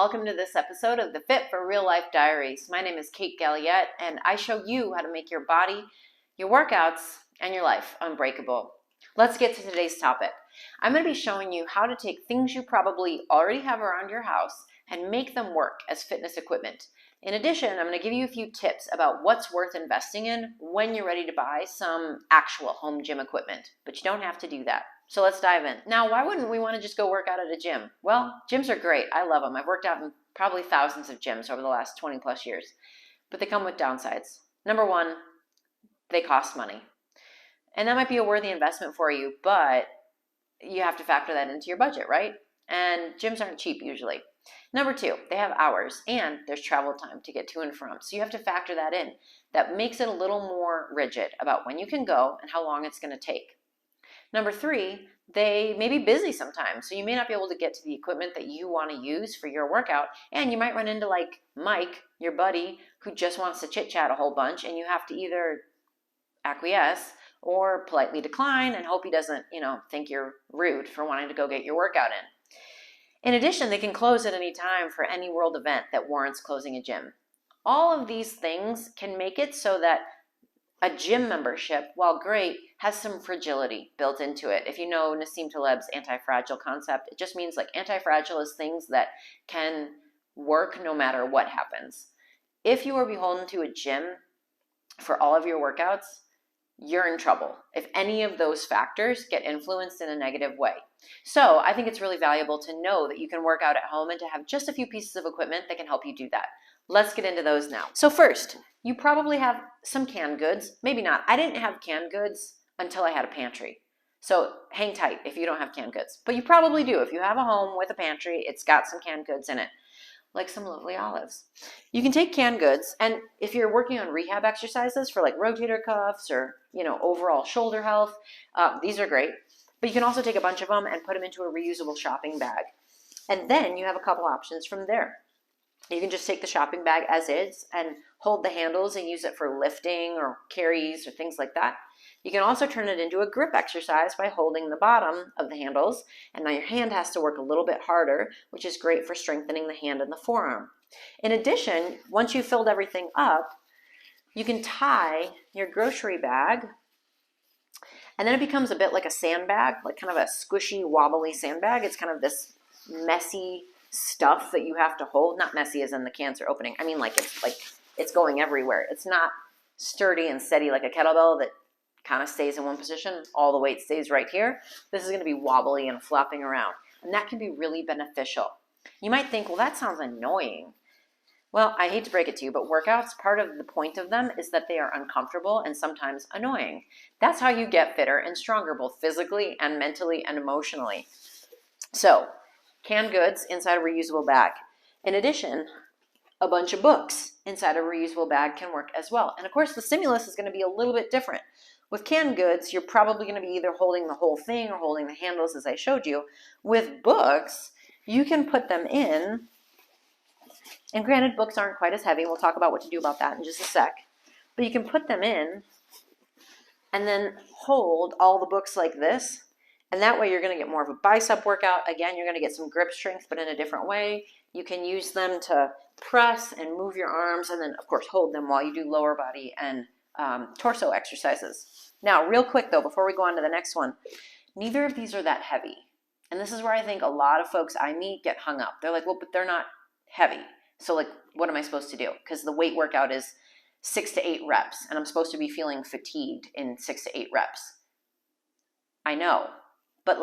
welcome to this episode of the Fit for Real Life Diaries. My name is Kate Galliette, and I show you how to make your body, your workouts, and your life unbreakable. Let's get to today's topic. I'm going to be showing you how to take things you probably already have around your house and make them work as fitness equipment. In addition, I'm going to give you a few tips about what's worth investing in when you're ready to buy some actual home gym equipment, but you don't have to do that. So let's dive in. Now, why wouldn't we want to just go work out at a gym? Well, gyms are great. I love them. I've worked out in probably thousands of gyms over the last 20 plus years, but they come with downsides. Number one, they cost money. And that might be a worthy investment for you, but you have to factor that into your budget, right? And gyms aren't cheap usually. Number two, they have hours and there's travel time to get to and from. So you have to factor that in. That makes it a little more rigid about when you can go and how long it's going to take. Number three, they may be busy sometimes, so you may not be able to get to the equipment that you want to use for your workout, and you might run into like Mike, your buddy, who just wants to chit-chat a whole bunch, and you have to either acquiesce or politely decline and hope he doesn't, think you're rude for wanting to go get your workout in. In addition, they can close at any time for any world event that warrants closing a gym. All of these things can make it so that a gym membership, while great, has some fragility built into it. If you know Nassim Taleb's anti-fragile concept, it just means like anti-fragile is things that can work no matter what happens. If you are beholden to a gym for all of your workouts, you're in trouble if any of those factors get influenced in a negative way. So I think it's really valuable to know that you can work out at home and to have just a few pieces of equipment that can help you do that. Let's get into those now. So first, you probably have some canned goods. Maybe not. I didn't have canned goods until I had a pantry. So hang tight if you don't have canned goods. But you probably do. If you have a home with a pantry, it's got some canned goods in it, like some lovely olives. You can take canned goods, and if you're working on rehab exercises for like rotator cuffs or, overall shoulder health, these are great. But you can also take a bunch of them and put them into a reusable shopping bag. And then you have a couple options from there. You can just take the shopping bag as is and hold the handles and use it for lifting or carries or things like that. You can also turn it into a grip exercise by holding the bottom of the handles, and now your hand has to work a little bit harder, which is great for strengthening the hand and the forearm. In addition, once you've filled everything up, you can tie your grocery bag, and then it becomes a bit like a sandbag, like kind of a squishy, wobbly sandbag. It's kind of this messy stuff that you have to hold. Not messy as in the cans are opening. I mean like it's going everywhere. It's not sturdy and steady like a kettlebell that kind of stays in one position. All the weight stays right here. This is going to be wobbly and flopping around. And that can be really beneficial. You might think, well, that sounds annoying. Well, I hate to break it to you, but workouts, part of the point of them is that they are uncomfortable and sometimes annoying. That's how you get fitter and stronger, both physically and mentally and emotionally. So, canned goods inside a reusable bag. In addition, a bunch of books inside a reusable bag can work as well. And of course, the stimulus is going to be a little bit different. With canned goods, you're probably going to be either holding the whole thing or holding the handles as I showed you. With books, you can put them in, and granted, books aren't quite as heavy. We'll talk about what to do about that in just a sec. But you can put them in and then hold all the books like this. And that way you're going to get more of a bicep workout. Again, you're going to get some grip strength, but in a different way. You can use them to press and move your arms, and then, of course, hold them while you do lower body and torso exercises. Now, real quick, though, before we go on to the next one, neither of these are that heavy. And this is where I think a lot of folks I meet get hung up. They're like, well, but they're not heavy. So, like, what am I supposed to do? Because the weight workout is 6 to 8 reps, and I'm supposed to be feeling fatigued in 6 to 8 reps. I know. But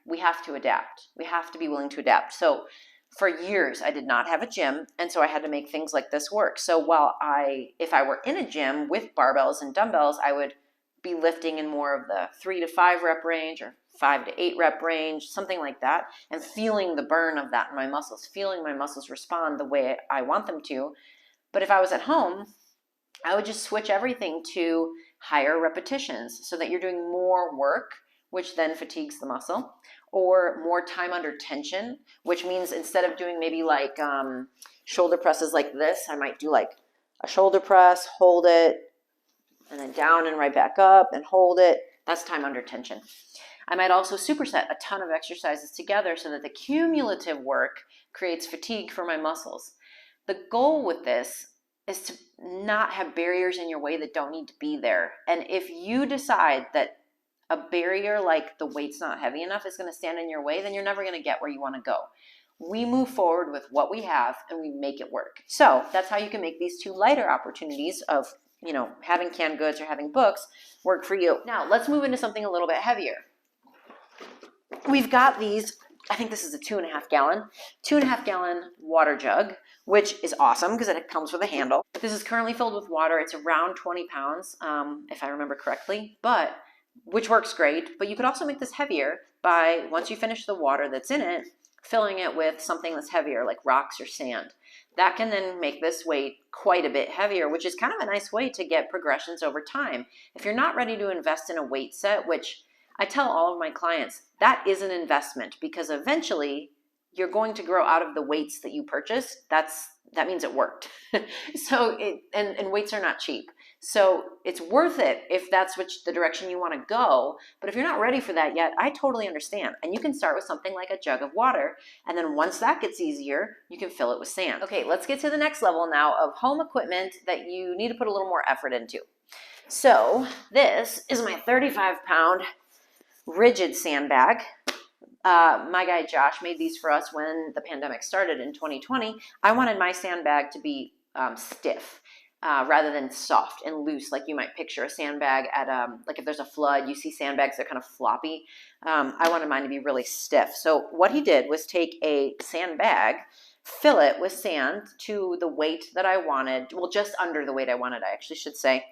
we have to adapt. We have to be willing to adapt. So for years, I did not have a gym, and so I had to make things like this work. So if I were in a gym with barbells and dumbbells, I would be lifting in more of the 3 to 5 rep range or 5 to 8 rep range, something like that, and feeling the burn of that in my muscles, feeling my muscles respond the way I want them to. But if I was at home, I would just switch everything to higher repetitions so that you're doing more work, which then fatigues the muscle, or more time under tension, which means instead of doing maybe shoulder presses like this, I might do like a shoulder press, hold it, and then down and right back up and hold it. That's time under tension. I might also superset a ton of exercises together so that the cumulative work creates fatigue for my muscles. The goal with this is to not have barriers in your way that don't need to be there. And if you decide that a barrier like the weight's not heavy enough is going to stand in your way, then you're never going to get where you want to go. We move forward with what we have and we make it work. So that's how you can make these two lighter opportunities of, having canned goods or having books work for you. Now let's move into something a little bit heavier. We've got these, I think this is a 2.5 gallon water jug, which is awesome because it comes with a handle. This is currently filled with water. It's around 20 pounds, if I remember correctly, which works great. But you could also make this heavier by, once you finish the water that's in it, filling it with something that's heavier like rocks or sand. That can then make this weight quite a bit heavier, which is kind of a nice way to get progressions over time. If you're not ready to invest in a weight set, which I tell all of my clients, that is an investment because eventually you're going to grow out of the weights that you purchased. That means it worked. And weights are not cheap. So it's worth it if that's the direction you want to go. But if you're not ready for that yet, I totally understand. And you can start with something like a jug of water. And then once that gets easier, you can fill it with sand. Okay, let's get to the next level now of home equipment that you need to put a little more effort into. So this is my 35-pound rigid sandbag. My guy Josh made these for us when the pandemic started in 2020. I wanted my sandbag to be stiff rather than soft and loose, like you might picture a sandbag at like if there's a flood, you see sandbags that are kind of floppy. I wanted mine to be really stiff. So what he did was take a sandbag, fill it with sand to the weight that I wanted, well, just under the weight I wanted, I actually should say.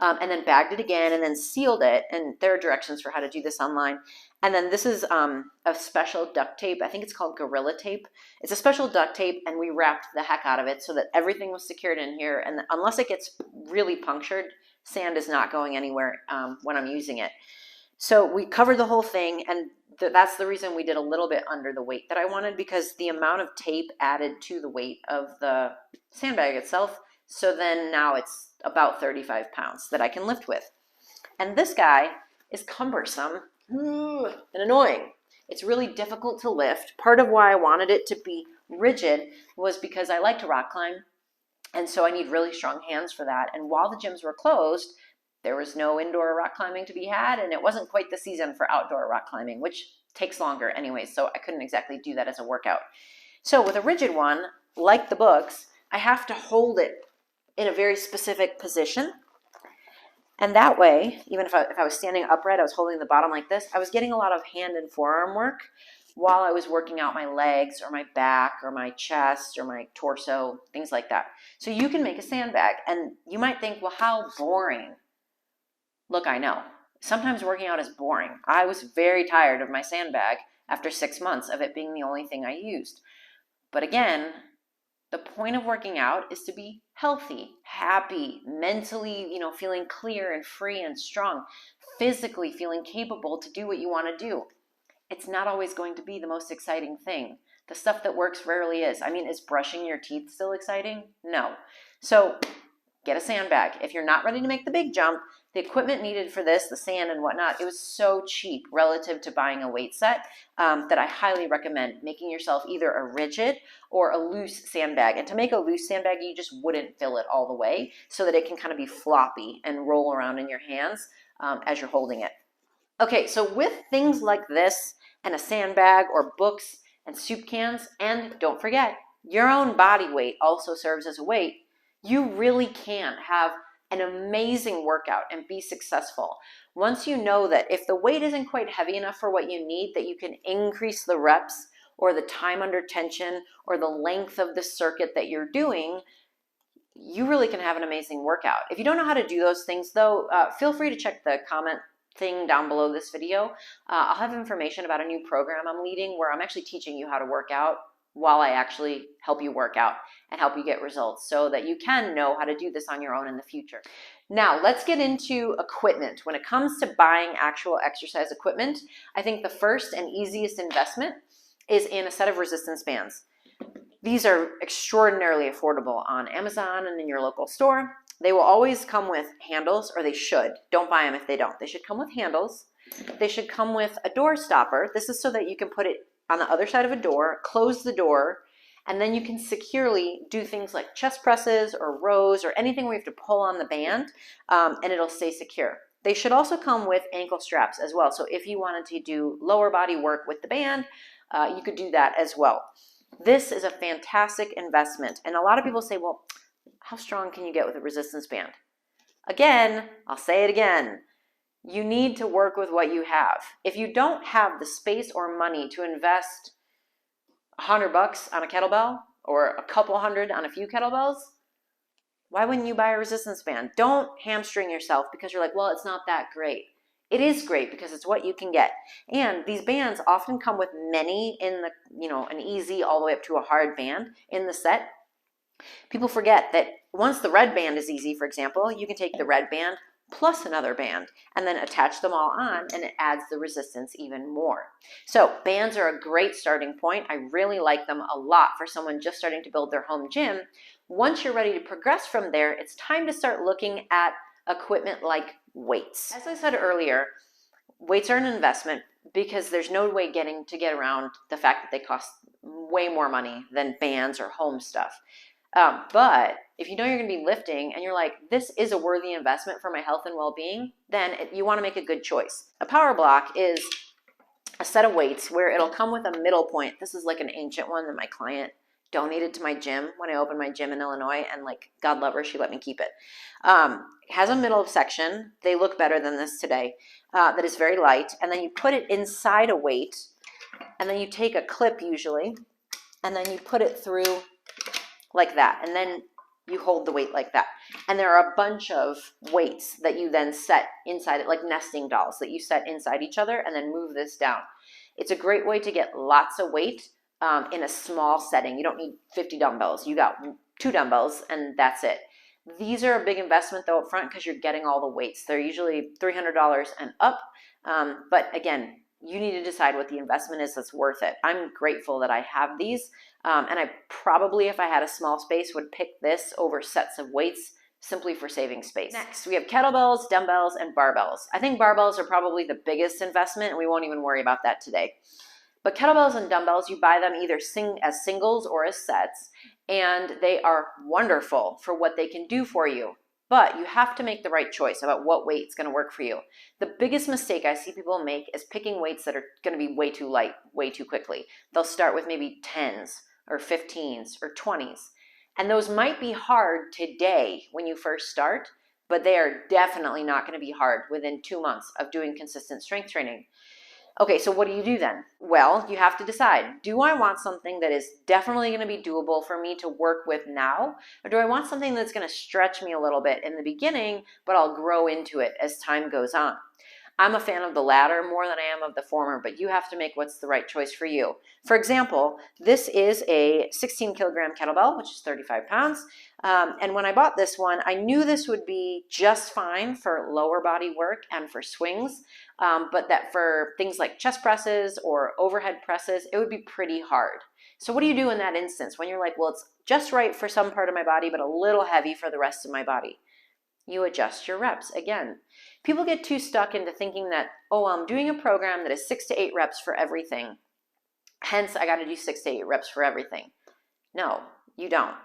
And then bagged it again and then sealed it. And there are directions for how to do this online. And then this is a special duct tape. I think it's called Gorilla Tape. It's a special duct tape, and we wrapped the heck out of it so that everything was secured in here. And unless it gets really punctured, sand is not going anywhere when I'm using it. So we covered the whole thing, and that's the reason we did a little bit under the weight that I wanted, because the amount of tape added to the weight of the sandbag itself. So then now it's about 35 pounds that I can lift with. And this guy is cumbersome and annoying. It's really difficult to lift. Part of why I wanted it to be rigid was because I like to rock climb. And so I need really strong hands for that. And while the gyms were closed, there was no indoor rock climbing to be had. And it wasn't quite the season for outdoor rock climbing, which takes longer anyway. So I couldn't exactly do that as a workout. So with a rigid one, like the books, I have to hold it in a very specific position. And that way, even if I was standing upright, I was holding the bottom like this, I was getting a lot of hand and forearm work while I was working out my legs or my back or my chest or my torso, things like that. So you can make a sandbag, and you might think, well, how boring. Look, I know. Sometimes working out is boring. I was very tired of my sandbag after 6 months of it being the only thing I used. But again, the point of working out is to be healthy, happy, mentally, feeling clear and free and strong, physically feeling capable to do what you want to do. It's not always going to be the most exciting thing. The stuff that works rarely is. I mean, is brushing your teeth still exciting? No. So get a sandbag. If you're not ready to make the big jump, the equipment needed for this, the sand and whatnot, it was so cheap relative to buying a weight set that I highly recommend making yourself either a rigid or a loose sandbag. And to make a loose sandbag, you just wouldn't fill it all the way so that it can kind of be floppy and roll around in your hands as you're holding it. Okay, so with things like this and a sandbag or books and soup cans, and don't forget, your own body weight also serves as a weight, you really can have an amazing workout and be successful. Once you know that if the weight isn't quite heavy enough for what you need, that you can increase the reps or the time under tension or the length of the circuit that you're doing, you really can have an amazing workout. If you don't know how to do those things though, feel free to check the comment thing down below this video. I'll have information about a new program I'm leading where I'm actually teaching you how to work out while I actually help you work out and help you get results so that you can know how to do this on your own in the future. Now, let's get into equipment. When it comes to buying actual exercise equipment, I think the first and easiest investment is in a set of resistance bands. These are extraordinarily affordable on Amazon and in your local store. They will always come with handles, or they should. Don't buy them if they don't. They should come with handles. They should come with a door stopper. This is so that you can put it on the other side of a door, close the door, and then you can securely do things like chest presses or rows or anything where you have to pull on the band, and it'll stay secure. They should also come with ankle straps as well. So if you wanted to do lower body work with the band, you could do that as well. This is a fantastic investment. And a lot of people say, well, how strong can you get with a resistance band? Again, I'll say it again. You need to work with what you have. If you don't have the space or money to invest $100 on a kettlebell or a couple hundred on a few kettlebells, why wouldn't you buy a resistance band? Don't hamstring yourself because you're like, well, it's not that great. It is great because it's what you can get. And these bands often come with many in the, an easy all the way up to a hard band in the set. People forget that once the red band is easy, for example, you can take the red band plus another band and then attach them all on, and it adds the resistance even more. So bands are a great starting point. I really like them a lot for someone just starting to build their home gym. Once you're ready to progress from there, it's time to start looking at equipment like weights. As I said earlier, weights are an investment because there's no way to get around the fact that they cost way more money than bands or home stuff. But if you know you're going to be lifting and you're like, this is a worthy investment for my health and well-being, then you want to make a good choice. A power block is a set of weights where it'll come with a middle point. This is like an ancient one that my client donated to my gym when I opened my gym in Illinois, and God love her, she let me keep it. It has a middle section. They look better than this today. That is very light. And then you put it inside a weight, and then you take a clip usually, and then you put it through like that, and then you hold the weight like that. And there are a bunch of weights that you then set inside it, like nesting dolls that you set inside each other and then move this down. It's a great way to get lots of weight in a small setting. You don't need 50 dumbbells. You got 2 dumbbells and that's it. These are a big investment though up front because you're getting all the weights. They're usually $300 and up. But again, you need to decide what the investment is that's worth it. I'm grateful that I have these. And I probably, if I had a small space, would pick this over sets of weights simply for saving space. Next, we have kettlebells, dumbbells, and barbells. I think barbells are probably the biggest investment, and we won't even worry about that today. But kettlebells and dumbbells, you buy them either as singles or as sets, and they are wonderful for what they can do for you. But you have to make the right choice about what weight is going to work for you. The biggest mistake I see people make is picking weights that are going to be way too light, way too quickly. They'll start with maybe 10s or 15s or 20s. And those might be hard today when you first start, but they are definitely not going to be hard within 2 months of doing consistent strength training. Okay, so what do you do then? Well, you have to decide, do I want something that is definitely going to be doable for me to work with now? Or do I want something that's going to stretch me a little bit in the beginning, but I'll grow into it as time goes on? I'm a fan of the latter more than I am of the former, but you have to make what's the right choice for you. For example, this is a 16 kilogram kettlebell, which is 35 pounds. And when I bought this one, I knew this would be just fine for lower body work and for swings, but that for things like chest presses or overhead presses, it would be pretty hard. So what do you do in that instance when you're like, well, it's just right for some part of my body, but a little heavy for the rest of my body? You adjust your reps. Again, people get too stuck into thinking that, oh, I'm doing a program that is 6 to 8 reps for everything. Hence, I got to do 6 to 8 reps for everything. No, you don't.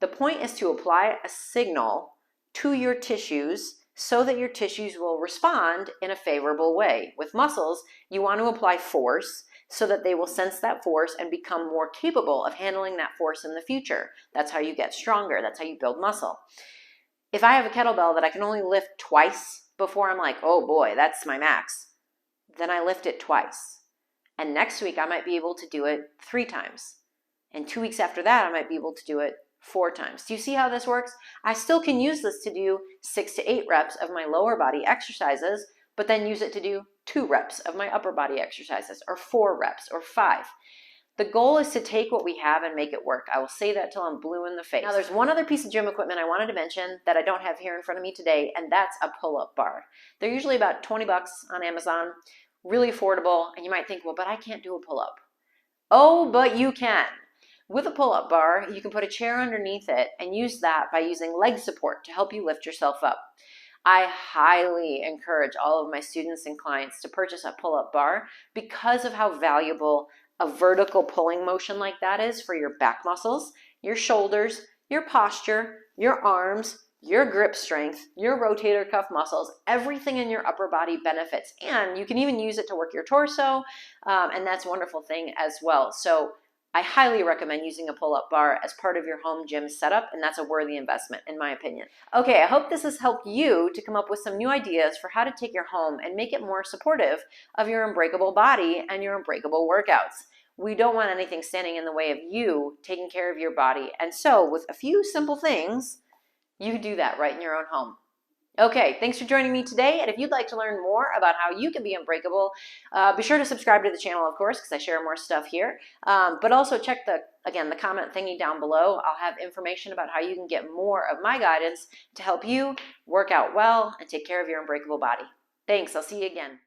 The point is to apply a signal to your tissues so that your tissues will respond in a favorable way. With muscles, you want to apply force so that they will sense that force and become more capable of handling that force in the future. That's how you get stronger. That's how you build muscle. If I have a kettlebell that I can only lift twice before I'm like, oh boy, that's my max, then I lift it twice. And next week I might be able to do it 3 times. And 2 weeks after that, I might be able to do it 4 times. Do you see how this works? I still can use this to do 6 to 8 reps of my lower body exercises, but then use it to do 2 reps of my upper body exercises, or 4 reps, or 5. The goal is to take what we have and make it work. I will say that till I'm blue in the face. Now, there's one other piece of gym equipment I wanted to mention that I don't have here in front of me today, and that's a pull-up bar. They're usually about 20 bucks on Amazon, really affordable, and you might think, well, but I can't do a pull-up. Oh, but you can. With a pull-up bar, you can put a chair underneath it and use that by using leg support to help you lift yourself up. I highly encourage all of my students and clients to purchase a pull-up bar because of how valuable a vertical pulling motion like that is for your back muscles, your shoulders, your posture, your arms, your grip strength, your rotator cuff muscles. Everything in your upper body benefits, and you can even use it to work your torso, and that's a wonderful thing as well. So I highly recommend using a pull-up bar as part of your home gym setup, and that's a worthy investment in my opinion. Okay, I hope this has helped you to come up with some new ideas for how to take your home and make it more supportive of your unbreakable body and your unbreakable workouts. We don't want anything standing in the way of you taking care of your body, and so with a few simple things, you do that right in your own home. Okay, thanks for joining me today, and if you'd like to learn more about how you can be unbreakable, be sure to subscribe to the channel, of course, because I share more stuff here, but also check the comment thingy down below. I'll have information about how you can get more of my guidance to help you work out well and take care of your unbreakable body. Thanks, I'll see you again.